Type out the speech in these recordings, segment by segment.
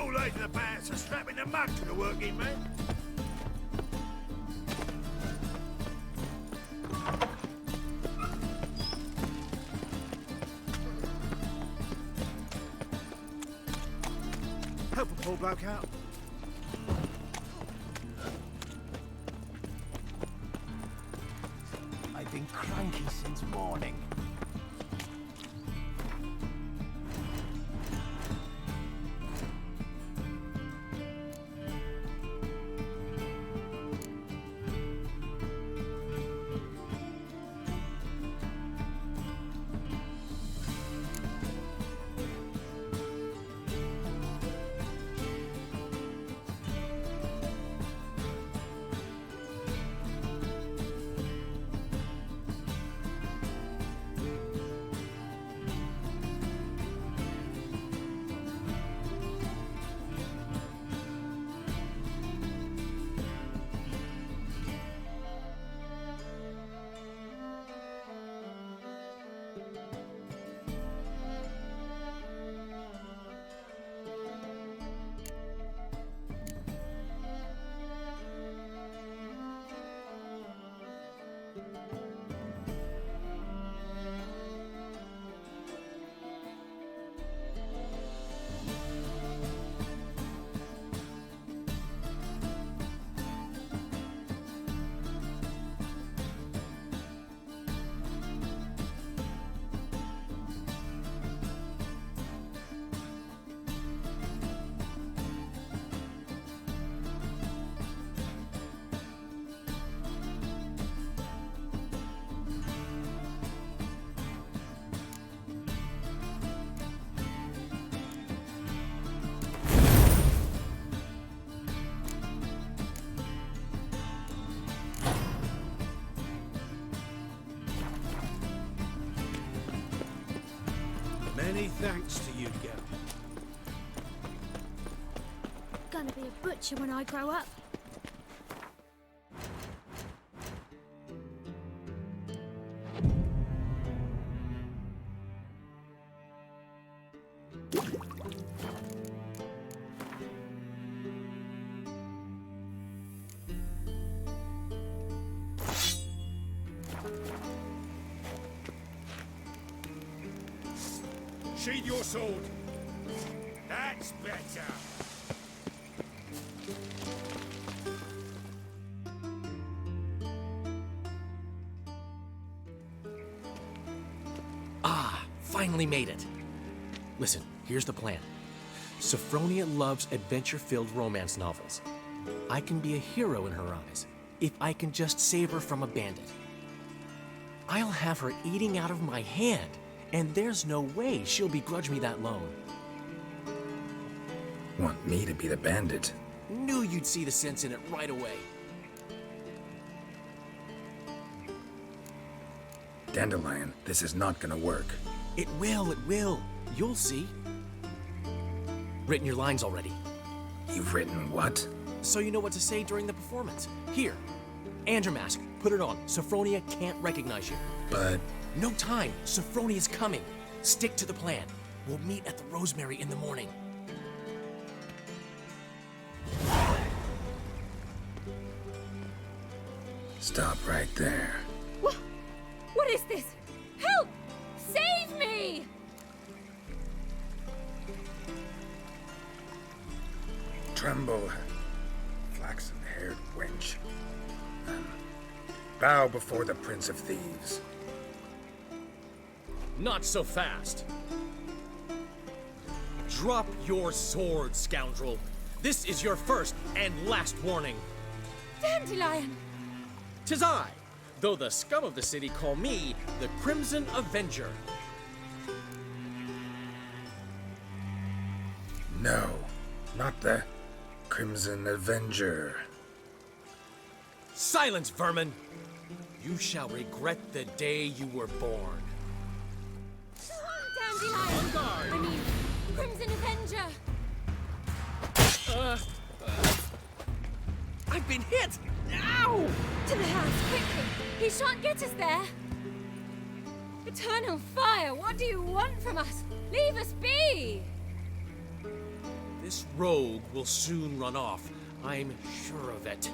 all laid to the bands are strapping the mud to the working man. Help a poor bloke out. I've been cranky since morning. Many thanks to you, girl. Gonna be a butcher when I grow up. Sheathe your sword. That's better. Finally made it. Listen, here's the plan. Sophronia loves adventure-filled romance novels. I can be a hero in her eyes if I can just save her from a bandit. I'll have her eating out of my hand, and there's no way she'll begrudge me that loan. Want me to be the bandit? Knew you'd see the sense in it right away. Dandelion, this is not gonna work. It will, it will. You'll see. Written your lines already. You've written what? So you know what to say during the performance. Here, and your mask. Put it on. Sophronia can't recognize you. But... No time. Sophronia's coming. Stick to the plan. We'll meet at the Rosemary in the morning. Stop right there. What is this? Help! Save me! Tremble, flaxen-haired wench. Bow before the Prince of Thieves. Not so fast. Drop your sword, scoundrel. This is your first and last warning. Dandelion! 'Tis I, though the scum of the city call me the Crimson Avenger. No, not the Crimson Avenger. Silence, vermin! You shall regret the day you were born. Dandelion! I mean, Crimson Avenger! I've been hit! Ow! To the house, quickly! He shan't get us there! Eternal fire, what do you want from us? Leave us be! This rogue will soon run off. I'm sure of it.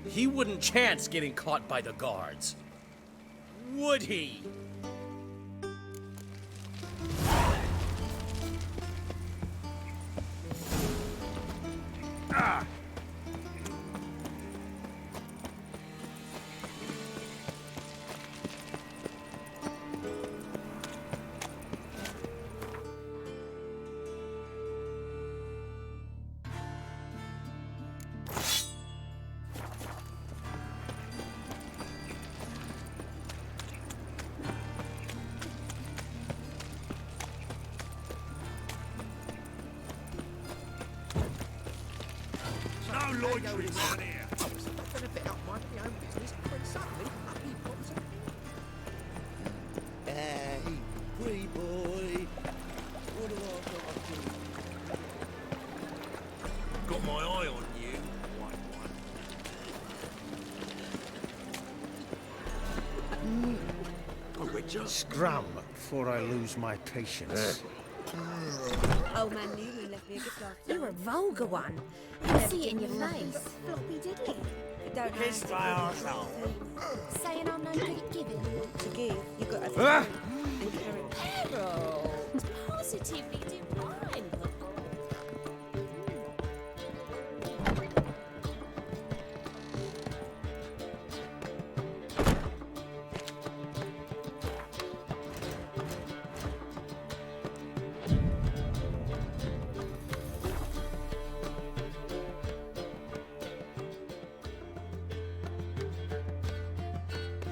He wouldn't chance getting caught by the guards. Would he? No loitering around here. Been a bit up my own business when suddenly up he pops up. Hey, pretty boy. What do I got to do? Got my eye on you, white one. A witcher? Scrum before I lose my patience. Old man knew he left me a gift last time. You're a vulgar one. I see it in your face. Floppy diddly. You don't have Kiss my arsehole. saying I'm no good at giving. To give, you got to and carry. Harold! Positively divine.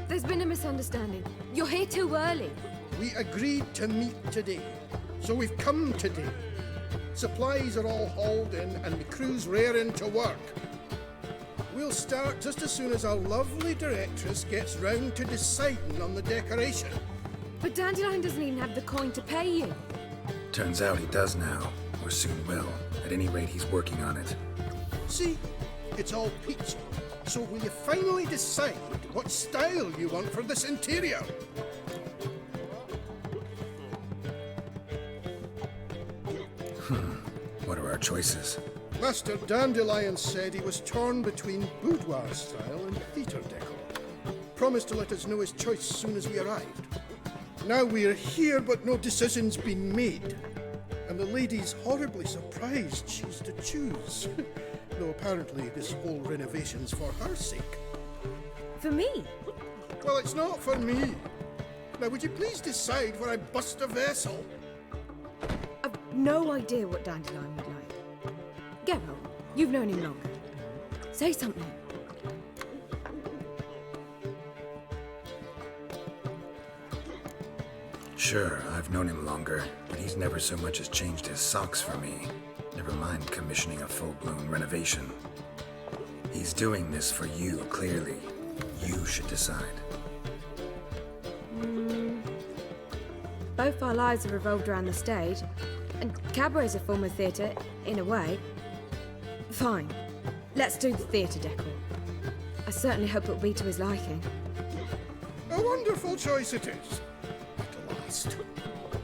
There's been a misunderstanding. You're here too early. We agreed to meet today, so we've come today. Supplies are all hauled in and the crew's raring to work. We'll start just as soon as our lovely directress gets round to deciding on the decoration. But Dandelion doesn't even have the coin to pay you. Turns out he does now, or soon will. At any rate, he's working on it. See, it's all peachy. So will you finally decide what style you want for this interior? What are our choices? Master Dandelion said he was torn between boudoir style and theatre decor. Promised to let us know his choice as soon as we arrived. Now we're here, but no decision's been made. And the lady's horribly surprised she's to choose. Though apparently this whole renovation's for her sake. For me? Well, it's not for me. Now, would you please decide where I bust a vessel? I've no idea what Dandelion would like. Geralt, you've known him longer. Say something. Sure, I've known him longer, but he's never so much as changed his socks for me. Never mind commissioning a full-blown renovation. He's doing this for you, clearly. You should decide. Both our lives have revolved around the stage, and Cabaret's a form of theatre, in a way. Fine. Let's do the theatre decor. I certainly hope it'll be to his liking. A wonderful choice it is. At last.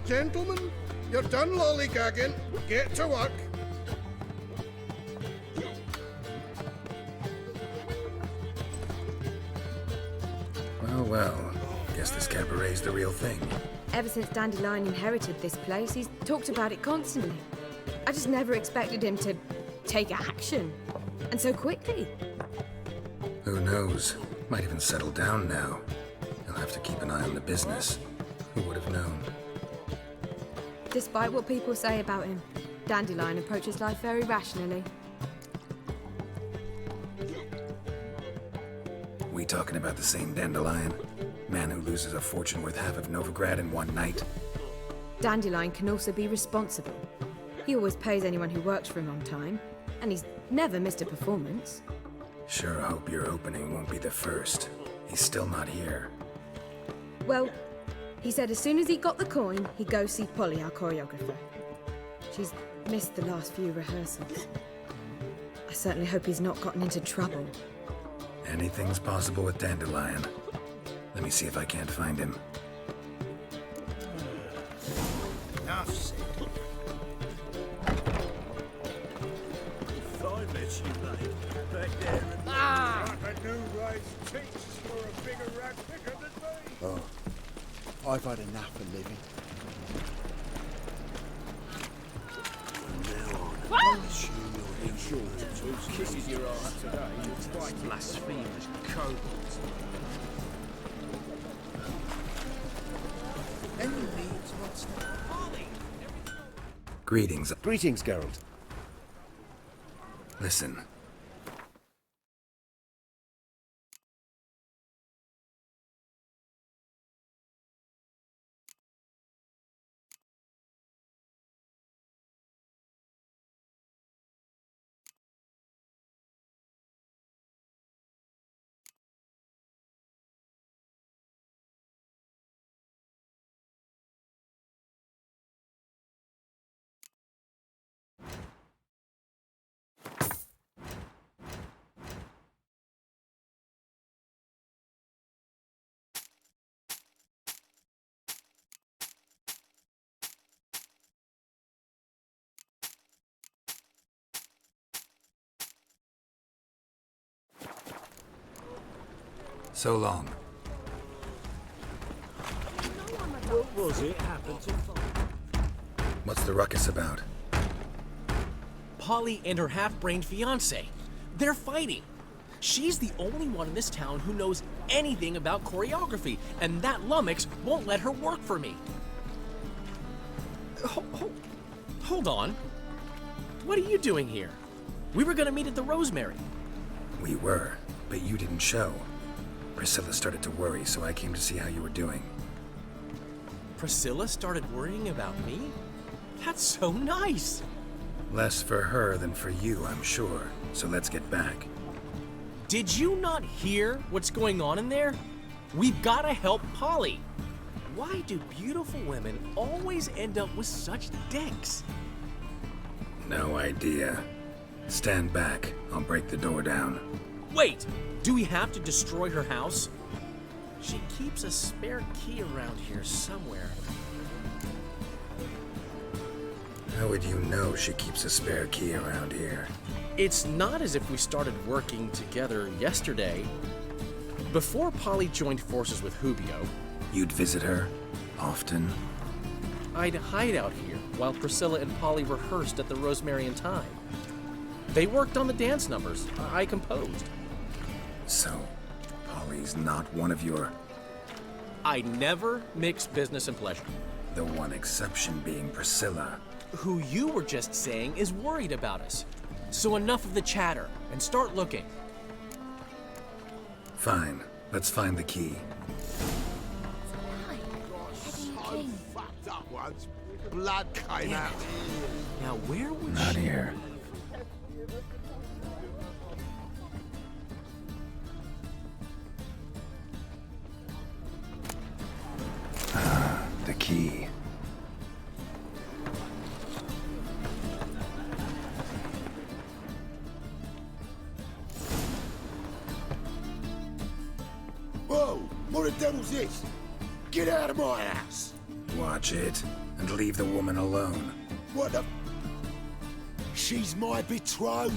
Gentlemen, you're done lollygagging. Get to work. Well, guess this cabaret's the real thing. Ever since Dandelion inherited this place, he's talked about it constantly. I just never expected him to take action. And so quickly. Who knows? Might even settle down now. He'll have to keep an eye on the business. Who would have known? Despite what people say about him, Dandelion approaches life very rationally. We talking about the same Dandelion? Man who loses a fortune worth half of Novigrad in one night? Dandelion can also be responsible. He always pays anyone who works for him on time, and he's never missed a performance. Sure hope your opening won't be the first. He's still not here. Well, he said as soon as he got the coin, he'd go see Polly, our choreographer. She's missed the last few rehearsals. I certainly hope he's not gotten into trouble. Anything's possible with Dandelion. Let me see if I can't find him. Enough said. What you like? Back there and like a new race teaches for a bigger rat picker than me. Oh, I've had enough of living. Kisses your ass today, you're quite blasphemous kobolds. Greetings. Greetings, Geralt. Listen. So long. What was it happened to? What's the ruckus about? Polly and her half-brained fiancé. They're fighting. She's the only one in this town who knows anything about choreography, and that lummox won't let her work for me. Hold on. What are you doing here? We were gonna meet at the Rosemary. We were, but you didn't show. Priscilla started to worry, so I came to see how you were doing. Priscilla started worrying about me? That's so nice. Less for her than for you, I'm sure. So let's get back. Did you not hear what's going on in there? We've got to help Polly. Why do beautiful women always end up with such dicks? No idea. Stand back. I'll break the door down. Wait, do we have to destroy her house? She keeps a spare key around here somewhere. How would you know she keeps a spare key around here? It's not as if we started working together yesterday. Before Polly joined forces with Hubio, You'd visit her? Often? I'd hide out here while Priscilla and Polly rehearsed at the Rosemary and Thyme. They worked on the dance numbers I composed. So, Polly's not one of your... I never mix business and pleasure. The one exception being Priscilla. Who you were just saying is worried about us. So enough of the chatter and start looking. Fine. Let's find the key. So fucked up once. Blood came out. Now where would Not she... here. Ah, the key. Whoa! What the devil's this? Get out of my house! Watch it, and leave the woman alone. What the... She's my betrothed.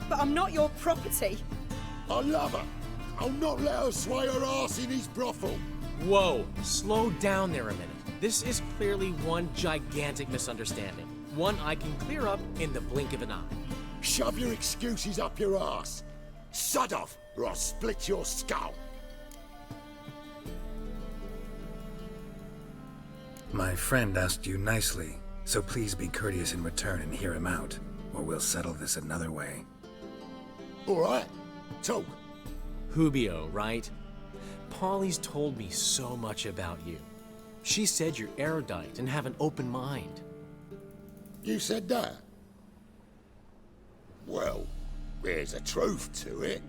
But I'm not your property. I love her. I'll not let her sway her ass in his brothel. Whoa, slow down there a minute. This is clearly one gigantic misunderstanding. One I can clear up in the blink of an eye. Shove your excuses up your ass. Sod off, or I'll split your skull. My friend asked you nicely, so please be courteous in return and hear him out, or we'll settle this another way. All right, talk. Hubio, right? Polly's told me so much about you. She said you're erudite and have an open mind. You said that? Well, there's a truth to it.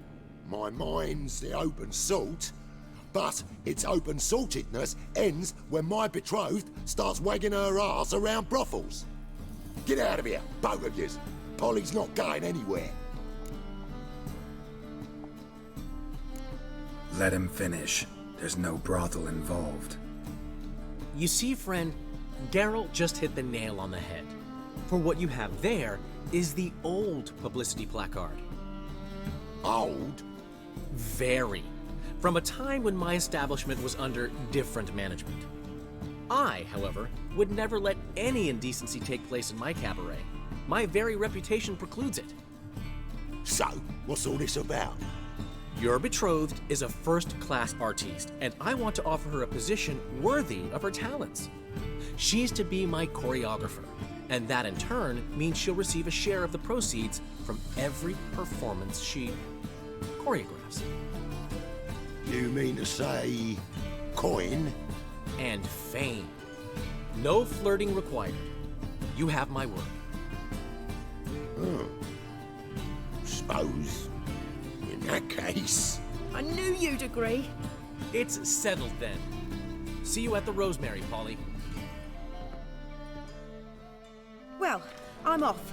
My mind's the open salt, but its open saltedness ends when my betrothed starts wagging her ass around brothels. Get out of here, both of yous. Polly's not going anywhere. Let him finish. There's no brothel involved. You see, friend, Geralt just hit the nail on the head. For what you have there is the old publicity placard. Old? Very. From a time when my establishment was under different management. I, however, would never let any indecency take place in my cabaret. My very reputation precludes it. So, what's all this about? Your betrothed is a first-class artiste, and I want to offer her a position worthy of her talents. She's to be my choreographer, and that in turn means she'll receive a share of the proceeds from every performance she choreographs. You mean to say... coin? And fame. No flirting required. You have my word. Suppose... in that case... I knew you'd agree. It's settled then. See you at the Rosemary, Polly. Well, I'm off.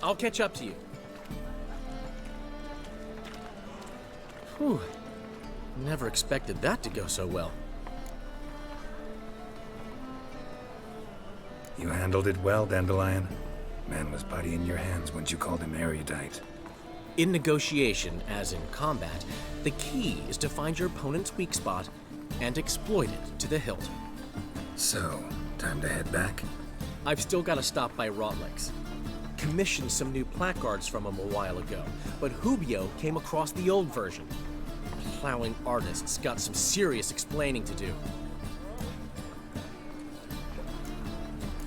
I'll catch up to you. Whew. Never expected that to go so well. You handled it well, Dandelion. Man was body in your hands once you called him erudite. In negotiation, as in combat, the key is to find your opponent's weak spot and exploit it to the hilt. So, time to head back? I've still got to stop by Rotlick's. Commissioned some new placards from him a while ago, but Hubio came across the old version. Plowing artists got some serious explaining to do.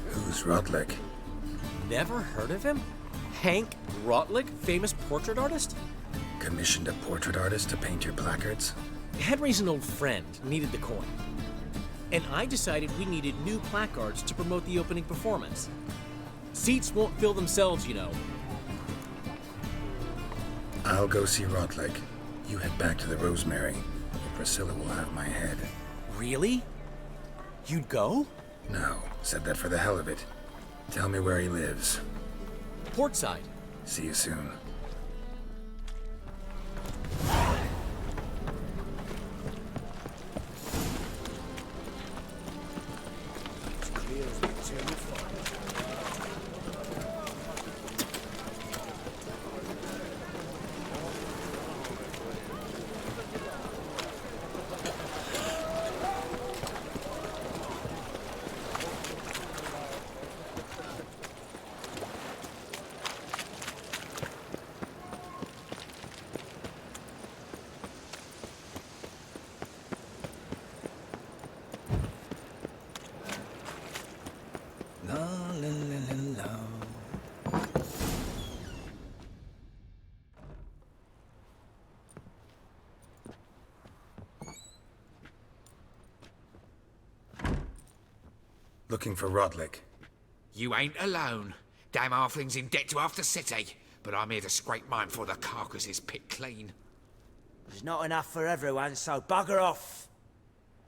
Who's Rotlick? Never heard of him? Hank Rotlick, famous portrait artist? Commissioned a portrait artist to paint your placards? Henry's an old friend, needed the coin. And I decided we needed new placards to promote the opening performance. Seats won't fill themselves, you know. I'll go see Rotlick. You head back to the Rosemary, or Priscilla will have my head. Really? You'd go? No, said that for the hell of it. Tell me where he lives. Portside. See you soon. Looking for Rotlick. You ain't alone. Damn halfling's in debt to half the city, but I'm here to scrape mine before the carcass is picked clean. There's not enough for everyone, so bugger off.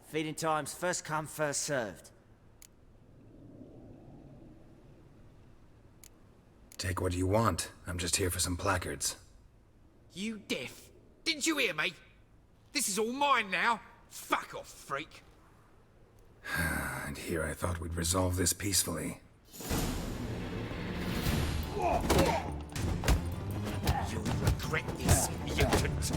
Feeding time's first come, first served. Take what you want. I'm just here for some placards. You deaf? Didn't you hear me? This is all mine now. Fuck off, freak. And here I thought we'd resolve this peacefully. You'll regret this, mutant.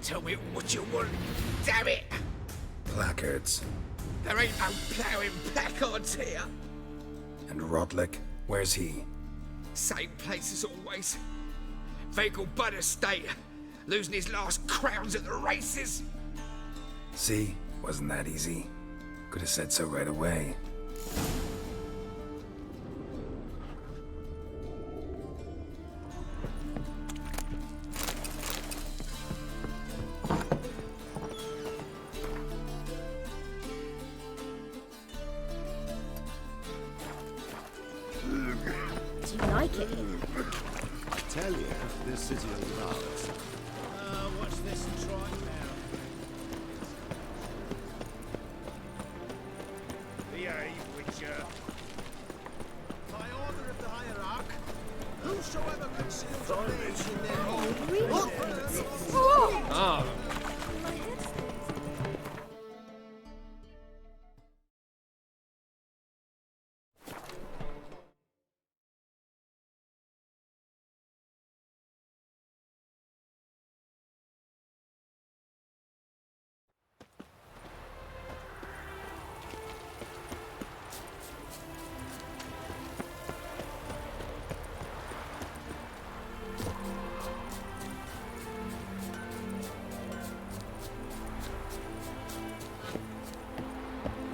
Tell me what you want, damn it! Placards. There ain't no ploughing placards here. And Rotlick? Where's he? Same place as always. Vehicle Bud Estate. Losing his last crowns at the races. See? Wasn't that easy? Could have said so right away. you like it here? I tell you, this city of love. What's this trot now? Behave, Witcher. By order of the hierarch, whosoever conceals a mage in their home... Ah,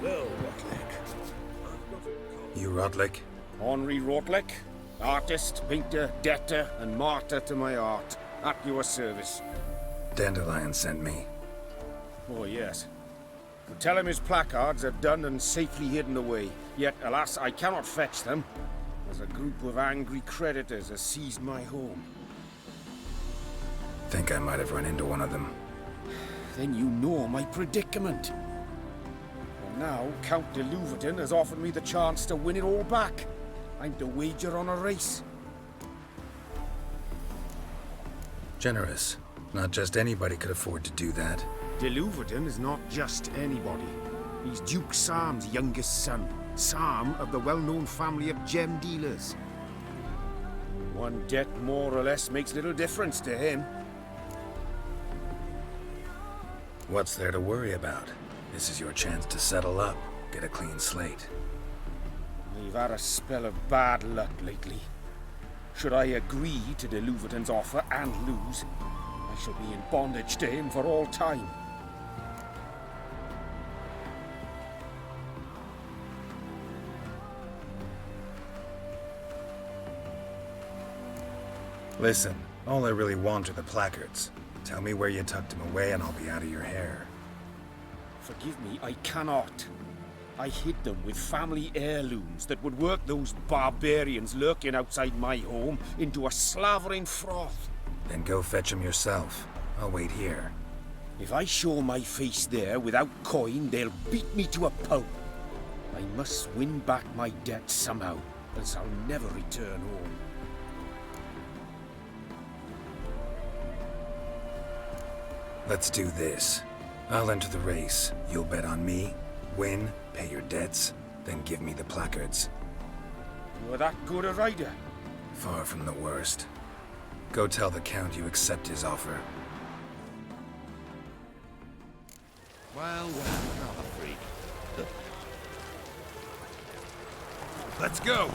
Well, Rotlick. You Rodlick? Henri Rotlick, artist, painter, debtor, and martyr to my art. At your service. Dandelion sent me. Oh, yes. Tell him his placards are done and safely hidden away. Yet, alas, I cannot fetch them, as a group of angry creditors has seized my home. Think I might have run into one of them. Then you know my predicament. And now, Count de Louverton has offered me the chance to win it all back. I'm to wager on a race. Generous. Not just anybody could afford to do that. De Louverton is not just anybody. He's Duke Sam's youngest son. Sam of the well-known family of gem dealers. One debt more or less makes little difference to him. What's there to worry about? This is your chance to settle up, get a clean slate. We've had a spell of bad luck lately. Should I agree to de Louverton's offer and lose, I shall be in bondage to him for all time. Listen, all I really want are the placards. Tell me where you tucked them away and I'll be out of your hair. Forgive me, I cannot. I hid them with family heirlooms that would work those barbarians lurking outside my home into a slavering froth. Then go fetch them yourself. I'll wait here. If I show my face there without coin, they'll beat me to a pulp. I must win back my debt somehow, else I'll never return home. Let's do this. I'll enter the race. You'll bet on me, win, pay your debts, then give me the placards. You're that good a rider? Far from the worst. Go tell the Count you accept his offer. Well, another freak. Let's go!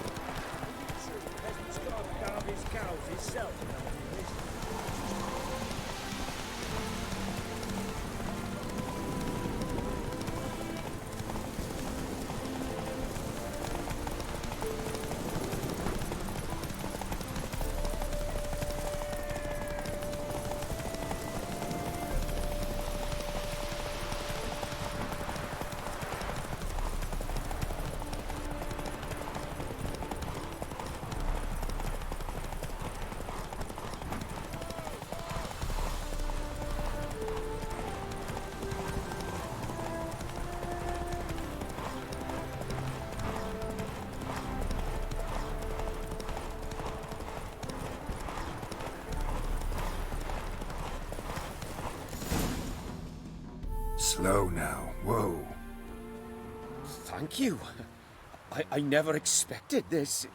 Slow now. Whoa. Thank you. I never expected this.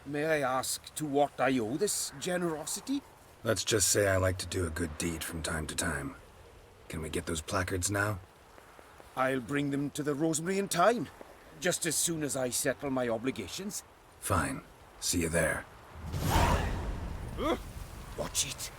May I ask to what I owe this generosity? Let's just say I like to do a good deed from time to time. Can we get those placards now? I'll bring them to the Rosemary in time, just as soon as I settle my obligations. Fine. See you there. Watch it.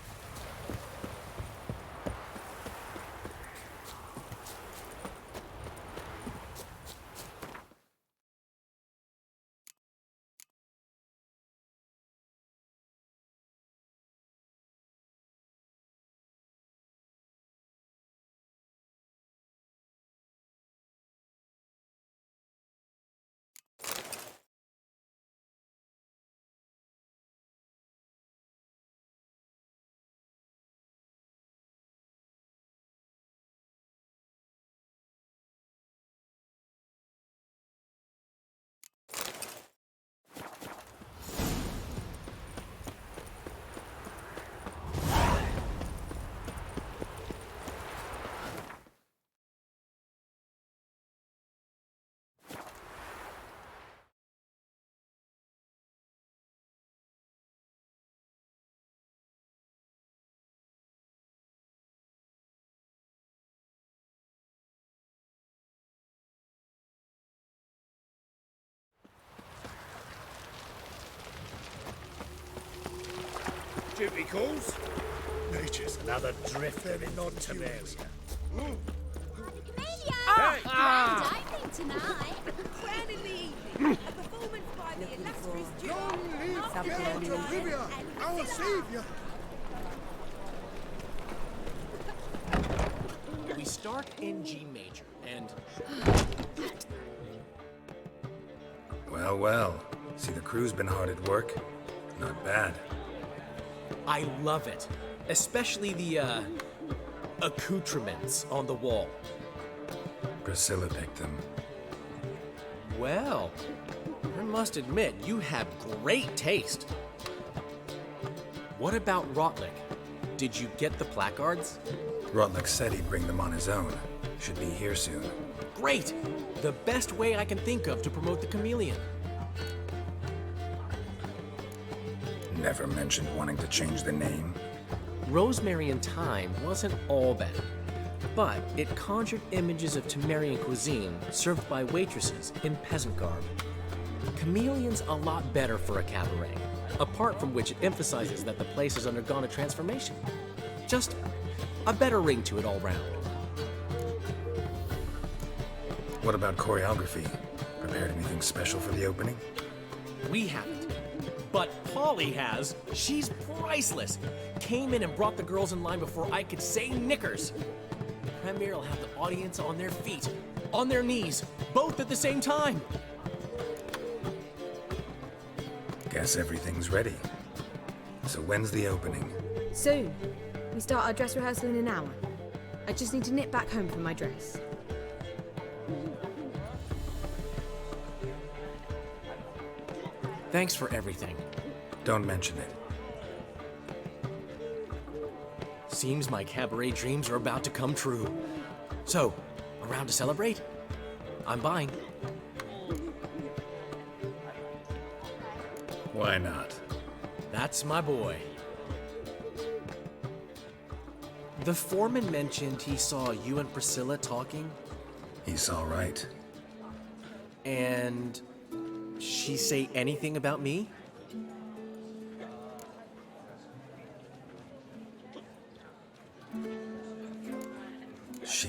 duty calls. Nature's another drifter in non-Cabaret. Grand opening tonight. Grand in the evening. A performance by the illustrious duo. Long live Geralt of Rivia, our saviour! We start in G major, and Well, well. See, the crew's been hard at work. Not bad. I love it. Especially the, accoutrements on the wall. Priscilla picked them. Well, I must admit, you have great taste. What about Rotlick? Did you get the placards? Rotlick said he'd bring them on his own. Should be here soon. Great! The best way I can think of to promote the chameleon. Never mentioned wanting to change the name. Rosemary and Thyme wasn't all bad, but it conjured images of Temerian cuisine served by waitresses in peasant garb. Chameleon's a lot better for a cabaret, apart from which it emphasizes that the place has undergone a transformation. Just a better ring to it all round. What about choreography? Prepared anything special for the opening? We haven't. But Polly has. She's priceless. Came in and brought the girls in line before I could say knickers. Premier will have the audience on their feet, on their knees, both at the same time. Guess everything's ready. So when's the opening? Soon. We start our dress rehearsal in an hour. I just need to nip back home for my dress. Thanks for everything. Don't mention it. Seems my cabaret dreams are about to come true. So, around to celebrate? I'm buying. Why not? That's my boy. The foreman mentioned he saw you and Priscilla talking, He's all right. and she say anything about me? She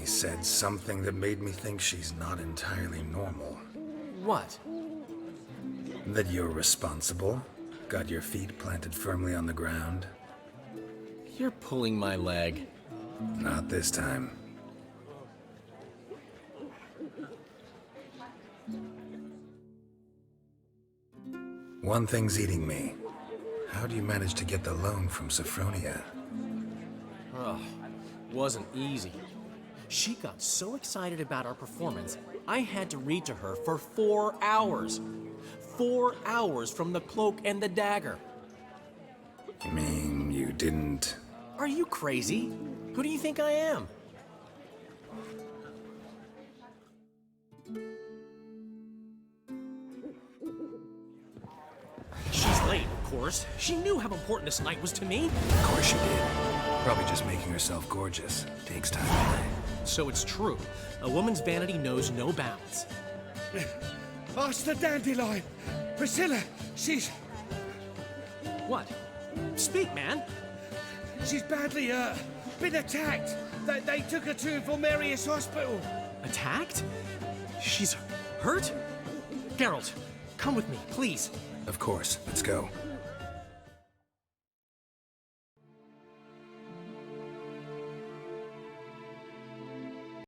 said something that made me think she's not entirely normal. What? That you're responsible, got your feet planted firmly on the ground. You're pulling my leg. Not this time. One thing's eating me. How do you manage to get the loan from Sophronia? Ugh, wasn't easy. She got so excited about our performance, I had to read to her for 4 hours. 4 hours from the cloak and the dagger. You mean you didn't... Are you crazy? Who do you think I am? She's late, of course. She knew how important this night was to me. Of course she did. Probably just making herself gorgeous. Takes time anyway. So it's true. A woman's vanity knows no bounds. Ask the dandelion. Priscilla, she's What? Speak, man. she's badly been attacked. They took her to Vulmerius Hospital. Attacked? She's hurt? Geralt, come with me, please. Of course. Let's go.